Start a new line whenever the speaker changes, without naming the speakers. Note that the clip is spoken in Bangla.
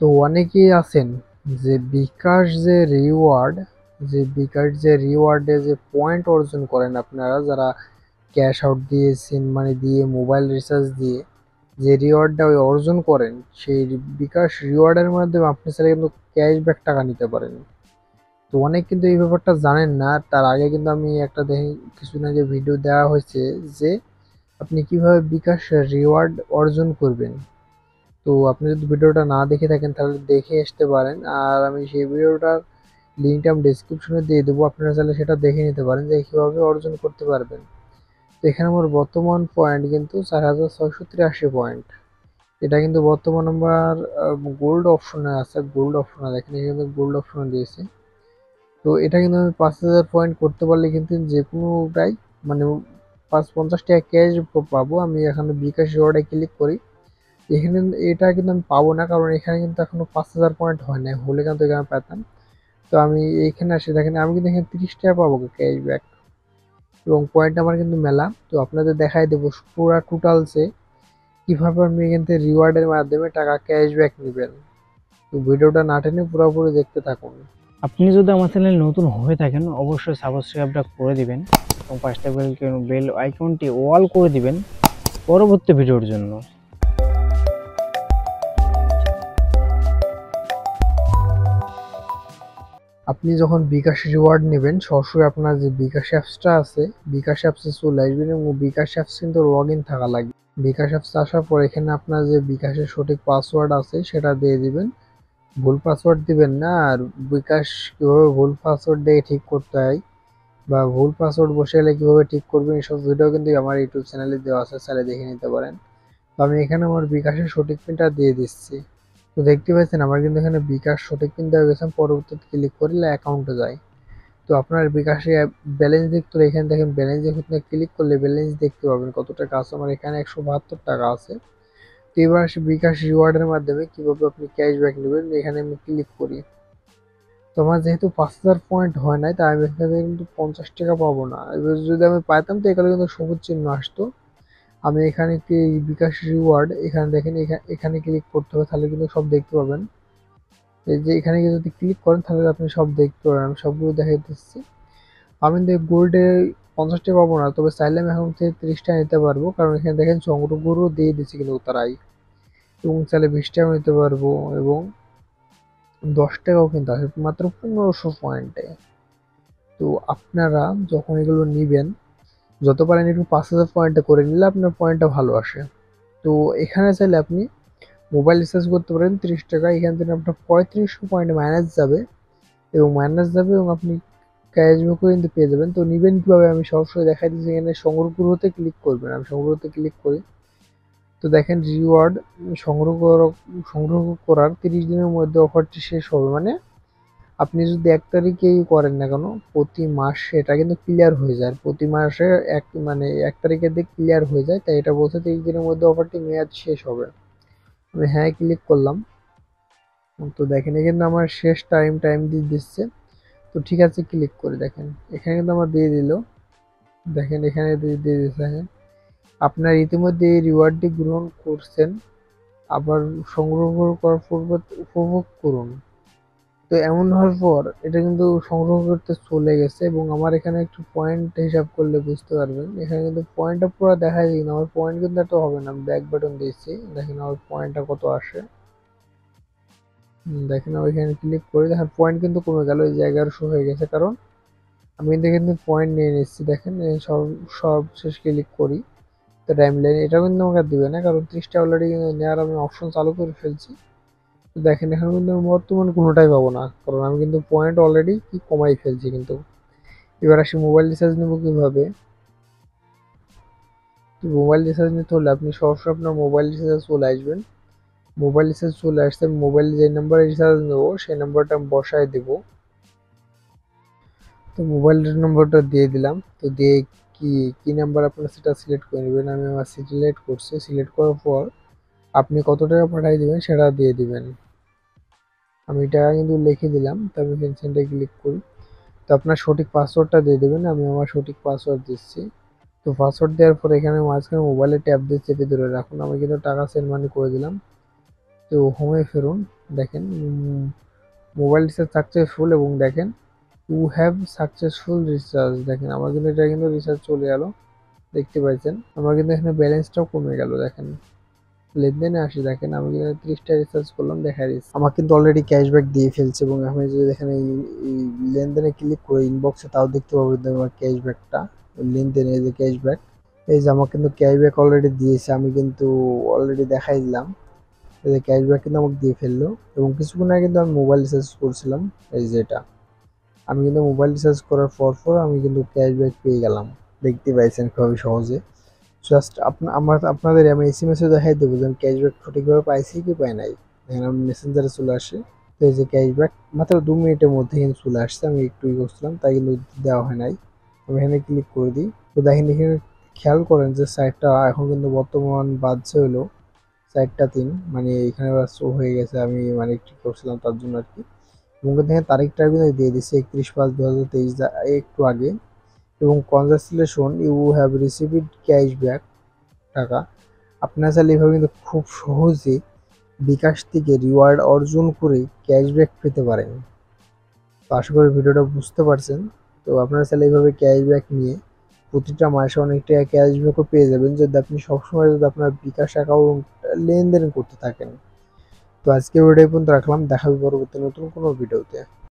তো অনেকেই আছেন যে বিকাশ যে রিওয়ার্ডে যে পয়েন্ট অর্জন করেন আপনারা যারা ক্যাশ আউট দিয়ে সিম মানি দিয়ে মোবাইল রিচার্জ দিয়ে যে রিওয়ার্ডটা ওই অর্জন করেন সেই বিকাশ রিওয়ার্ডের মাধ্যমে আপনি চাইলে কিন্তু ক্যাশব্যাক টাকা নিতে পারেন। তো অনেক কিন্তু এই ব্যাপারটা জানেন না। তার আগে কিন্তু আমি একটা দেখি কিছুদিন আগে ভিডিও দেওয়া হয়েছে যে আপনি কিভাবে বিকাশ রিওয়ার্ড অর্জন করবেন। তো আপনি যদি ভিডিওটা না দেখে থাকেন তাহলে দেখে আসতে পারেন, আর আমি সেই ভিডিওটার লিঙ্কটা আমি ডেসক্রিপশনে দিয়ে দেবো, আপনারা চাইলে সেটা দেখে নিতে পারেন যে কীভাবে অর্জন করতে পারবেন। তো এখানে আমার বর্তমান পয়েন্ট কিন্তু 4683 পয়েন্ট। এটা কিন্তু বর্তমান আমার গোল্ড অপশনে আছে, গোল্ড অপশনে দেখেন এখানে গোল্ড অপশনে দিয়েছে। তো এটা কিন্তু আমি 5000 পয়েন্ট করতে পারলে কিন্তু যে কোনোটাই মানে 50 টাকা ক্যাশ পাবো। আমি এখানে বিকাশ রিওয়ার্ডে ক্লিক করি, এখানে এটা কিন্তু আমি পাবো না, কারণ এখানে কিন্তু এখনো 5000 পয়েন্ট হয় নাই, হলে কিন্তু এখানে পেতাম। তো আমি এইখানে আসি, দেখেন আমি কিন্তু এখানে 30 টাকা পাবো ক্যাশব্যাক এবং পয়েন্ট আমার কিন্তু মেলা। তো আপনাদের দেখাই দেবো পুরো টোটালসে কিভাবে আপনি এখান থেকে রিওয়ার্ডের মাধ্যমে টাকা ক্যাশব্যাক নেবেন। তো ভিডিওটা না টেনে পুরোপুরি দেখতে থাকুন।
আপনি যদি আমার চ্যানেল নতুন হয়ে থাকেন অবশ্যই সাবস্ক্রাইবটা করে দিবেন এবং পাঁচটা বেল আইকনটি অল করে দিবেন পরবর্তী ভিডিওর জন্য।
আপনি যখন বিকাশ রিওয়ার্ড নেবেন সরাসরি আপনার যে বিকাশ অ্যাপসটা আছে বিকাশ অ্যাপসে চলে আসবেন এবং বিকাশ অ্যাপস কিন্তু লগ ইন থাকা লাগবে। বিকাশ অ্যাপস আসার পর এখানে আপনার যে বিকাশের সঠিক পাসওয়ার্ড আছে সেটা দিয়ে দিবেন, ভুল পাসওয়ার্ড দিবেন না। আর বিকাশ কীভাবে ভুল পাসওয়ার্ড দিয়ে ঠিক করতে হয় বা ভুল পাসওয়ার্ড বসে গেলে কীভাবে ঠিক করবেন এসব ভিডিও কিন্তু আমার ইউটিউব চ্যানেলে দেওয়া আছে, চাইলে দেখে নিতে পারেন। তো আমি এখানে আমার বিকাশের সঠিক পিনটা দিয়ে দিচ্ছি। তো দেখতে পাচ্ছেন আমার কিন্তু এখানে বিকাশ সঠিক পিন দেওয়া গেছে, পরবর্তীতে ক্লিক করলে অ্যাকাউন্টে যায়। তো আপনার বিকাশে ব্যালেন্স দেখতে হলে এখানে দেখেন ব্যালেন্স দেখতে ক্লিক করলে ব্যালেন্স দেখতে পাবেন কত টাকা আছে। আমার এখানে 172 টাকা আছে। তো এবার আসি বিকাশ রিওয়ার্ডের মাধ্যমে কিভাবে আপনি ক্যাশব্যাক নেবেন, এখানে আমি ক্লিক করি। তো আমার যেহেতু 5000 পয়েন্ট হয় নাই তাই আমি এখানে কিন্তু 50 টাকা পাবো না। এবার যদি আমি পাইতাম তো এখানে কিন্তু সবুজ চিহ্ন আসতো। আমি এখানে কি বিকাশ রিওয়ার্ড এখানে দেখেন এখানে ক্লিক করতে হবে, তাহলে কিন্তু সব দেখতে পাবেন। এই যে এখানে যদি ক্লিক করেন তাহলে আপনি সব দেখতে পাবেন, আমি সবগুলো দেখাই দিচ্ছি। আমি গোল্ডে 50 টাকা পাবো না, তবে চাইলে আমি এখন থেকে 30 টাকা নিতে পারবো, কারণ এখানে দেখেন সংগ্রহগুলো দিয়ে দিচ্ছি কিন্তু তারাই। এবং চাইলে 20 টাকা নিতে পারবো এবং 10 টাকাও কিন্তু আসে মাত্র 1500 পয়েন্টে। তো আপনারা যখন এগুলো নিবেন যত পারেন একটু 5000 পয়েন্টে করে নিলে আপনার পয়েন্টটা ভালো আসে। তো এখানে চাইলে আপনি মোবাইল রিচার্জ করতে পারেন 30 টাকা, এখান থেকে আপনার 3500 পয়েন্ট মাইনাস যাবে এবং আপনি ক্যাশব্যাকও কিন্তু পেয়ে যাবেন। তো নিবেন কীভাবে আমি সরাসরি দেখাই দিচ্ছি, এখানে সংগ্রহতে ক্লিক করবেন। আমি সংগ্রহতে ক্লিক করি, তো দেখেন রিওয়ার্ড সংগ্রহ করার 30 দিনের মধ্যে অফারটি শেষ হবে। মানে আপনি যদি 1 তারিখেই করেন না কেন প্রতি মাসে এটা কিন্তু ক্লিয়ার হয়ে যায়, প্রতি মাসে 1 তারিখের দিক ক্লিয়ার হয়ে যায়। তাই এটা বলছে 30 দিনের মধ্যে অফারটি মেয়াদ শেষ হবে। আমি হ্যাঁ ক্লিক করলাম। তো দেখেন এখানে আমার শেষ টাইম দিয়ে দিচ্ছে। তো ঠিক আছে ক্লিক করে দেখেন এখানে কিন্তু আমার দিয়ে দিল, দেখেন এখানে দিয়ে দিচ্ছে। হ্যাঁ, আপনার ইতিমধ্যে এই রিওয়ার্ডটি গ্রহণ করছেন, আবার সংগ্রহ করার পূর্বে উপভোগ করুন। তো এমন হওয়ার পর এটা কিন্তু সংগ্রহ করতে চলে গেছে এবং আমার এখানে একটু পয়েন্ট হিসাব করলে বুঝতে পারবেন এখানে কিন্তু পয়েন্টটা পুরো দেখা যায়, কিন্তু আমার পয়েন্ট কিন্তু এত হবে না। ব্যাক বাটন দিয়েছি, দেখেন আমার পয়েন্টটা কত আসে। দেখেন ওইখানে ক্লিক করে দেখেন পয়েন্ট কিন্তু কমে গেল, এই যে 1100 হয়ে গেছে, কারণ আমি কিন্তু পয়েন্ট নিয়ে নিচ্ছি। দেখেন সব শেষ ক্লিক করি, তো টাইম লাইন এটাও কিন্তু আমাকে দিবে না, কারণ 30টা অলরেডি নেওয়ার আমি অপশন চালু করে ফেলছি। তো দেখেন এখন কিন্তু আমি বর্তমান কোনোটাই পাবো না, কারণ আমি কিন্তু পয়েন্ট অলরেডি কমাই ফেলছি। কিন্তু এবার আসি মোবাইল রিচার্জ নেবো কিভাবে। তো মোবাইল রিচার্জ নিতে হলে আপনি সরাসরি আপনার মোবাইল রিচার্জ চলে আসবেন। মোবাইল রিচার্জ চলে আসতে মোবাইল যে নাম্বারে রিচার্জ নেবো সেই নাম্বারটা আমি বসায় দেবো। তো মোবাইল নম্বরটা দিয়ে দিলাম। তো দিয়ে কি নাম্বার আপনারা সেটা সিলেক্ট করে নেবেন। আমি আমার সিলেক্ট করছি, সিলেক্ট করার পর আপনি কত টাকা পাঠিয়ে দেবেন সেটা দিয়ে দিবেন। আমি টাকা কিন্তু লিখে দিলাম, তো আমি সেন্ডে ক্লিক করি। তো আপনার সঠিক পাসওয়ার্ডটা দিয়ে দেবেন, আমি আমার সঠিক পাসওয়ার্ড দিচ্ছি। তো পাসওয়ার্ড দেওয়ার পর এখানে মাঝখানে মোবাইলে ট্যাপ দিয়ে চেপে ধরে রাখুন, আমি কিন্তু টাকা সেন্ড মানি করে দিলাম। তো হোমে ফিরুন। দেখেন মোবাইল রিচার্জ সাকসেসফুল এবং দেখেন ইউ হ্যাভ সাকসেসফুল রিচার্জ। দেখেন আমার কিন্তু এটা কিন্তু রিচার্জ চলে গেল, দেখতে পাচ্ছেন আমার কিন্তু এখানে ব্যালেন্সটাও কমে গেল। দেখেন লেনদেনে আসি, দেখেন আমি কিন্তু 30টা রিচার্জ করলাম, দেখা দিচ্ছে আমার কিন্তু অলরেডি ক্যাশব্যাক দিয়ে ফেলছে। এবং আমি যদি দেখেন এই লেনদেনে ক্লিক করে ইনবক্সে, তাও দেখতে পাবো কিন্তু আমার ক্যাশব্যাকটা, লেনদেনে এই যে ক্যাশব্যাক, এই যে আমার কিন্তু ক্যাশব্যাক অলরেডি দিয়েছে, আমি কিন্তু অলরেডি দেখাই দিলাম। এই যে ক্যাশব্যাক কিন্তু আমাকে দিয়ে ফেললো। এবং কিছুক্ষণ আগে কিন্তু আমি মোবাইল রিচার্জ করছিলাম, এই যে এটা আমি কিন্তু মোবাইল রিচার্জ করার পর আমি কিন্তু ক্যাশব্যাক পেয়ে গেলাম, দেখতে পাইছেন খুবই সহজে। জাস্ট আপনাদের আমি এসএমএসে দেখাই দেবো যে আমি ক্যাশব্যাক সঠিকভাবে পাইছি কি পাই নাই। দেখেন আমি মেসেঞ্জারে চলে আসে, তো এই যে ক্যাশব্যাক মাত্র 2 মিনিটের মধ্যে কিন্তু চলে আসছে। আমি একটু করছিলাম তাই কিন্তু দেওয়া হয় নাই। আমি এখানে ক্লিক করে দিই, তো দেখেন এখানে খেয়াল করেন যে সাইটটা এখন কিন্তু বর্তমান বাজছে হলো 4টা 3, মানে এখানে শো হয়ে গেছে, আমি মানে একটু করছিলাম তার জন্য আর কি। এবং দেখেন তারিখটা কিন্তু দিয়ে দিচ্ছে 31/5/2023, একটু আগে। এবং congratulation you have received cashback টাকা। আপনারা চাইলে এভাবে কিন্তু খুব সহজে বিকাশ থেকে রিওয়ার্ড অর্জন করে ক্যাশব্যাক পেতে পারেন। তো আশা করি ভিডিওটা বুঝতে পারছেন। তো আপনারা চাইলে এইভাবে ক্যাশব্যাক নিয়ে প্রতিটা মাসে অনেক টাকা ক্যাশব্যাকও পেয়ে যাবেন, যদি আপনি সবসময় যদি আপনার বিকাশ অ্যাকাউন্ট লেনদেন করতে থাকেন। তো আজকে ভিডিও পর্যন্ত রাখলাম, দেখা হবে পরবর্তী নতুন কোনো ভিডিওতে।